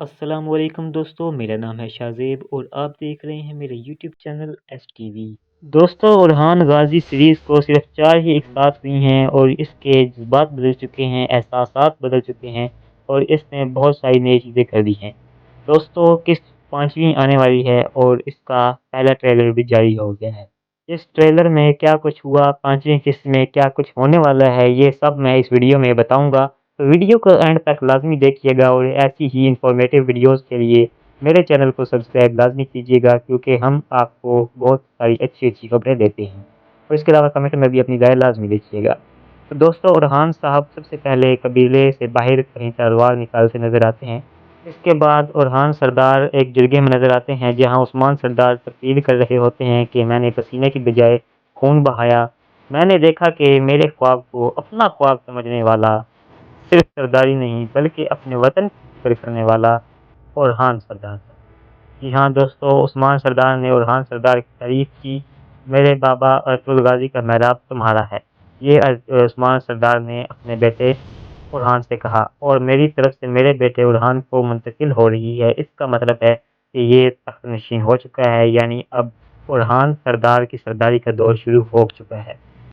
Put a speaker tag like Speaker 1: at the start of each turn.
Speaker 1: السلام علیکم دوستو، میرا نام ہے شاہزیب اور آپ دیکھ رہے ہیں میرے YouTube channel S T V. دوستو، ارحان غازی سیریز کو صرف 4 ہی ایک ساتھ ہوئی ہیں اور اس کے جذبات بدل چکے ہیں، احساسات بدل چکے ہیں اور اس نے بہت ساری نئی چیزیں کر دی ہیں۔ دوستو، قسط 5ویں آنے والی ہے اور اس کا پہلا ٹریلر بھی جاری ہو گیا ہے۔ اس ٹریلر میں کیا کچھ ہوا، 5ویں قسط میں کیا کچھ ہونے والا ہے، یہ سب میں اس ویڈیو میں بتاؤں گا۔ تو ویڈیو کو اینڈ تک لازمی دیکھیے گا اور ایسی ہی انفارمیٹیو ویڈیوز کے لیے میرے چینل کو سبسکرائب لازمی کیجیے گا، کیونکہ ہم آپ کو بہت ساری اچھی اچھی خبریں دیتے ہیں۔ اور اس کے علاوہ کمنٹ میں بھی اپنی رائے لازمی دیجیے گا۔ تو دوستو، ارحان صاحب سب سے پہلے قبیلے سے باہر کہیں تلوار نکالتے نظر آتے ہیں۔ اس کے بعد ارحان سردار ایک جرگے میں نظر آتے ہیں، جہاں عثمان سردار تقریر کر رہے ہوتے ہیں کہ میں نے پسینے کی بجائے خون بہایا، میں نے دیکھا کہ میرے خواب کو اپنا خواب سمجھنے والا صرف سرداری نہیں بلکہ اپنے وطن کی فکر کرنے والا ارحان سردار تھا۔ جی ہاں دوستو، عثمان سردار نے ارحان سردار کی تعریف کی۔ میرے بابا ارطغرل غازی کا محراب تمہارا ہے، یہ عثمان سردار نے اپنے بیٹے ارحان سے کہا، اور میری طرف سے میرے بیٹے ارحان کو منتقل ہو رہی ہے۔ اس کا مطلب ہے کہ یہ تخت نشین ہو چکا ہے، یعنی اب ارحان سردار کی سرداری کا دور شروع ہو چکا ہے۔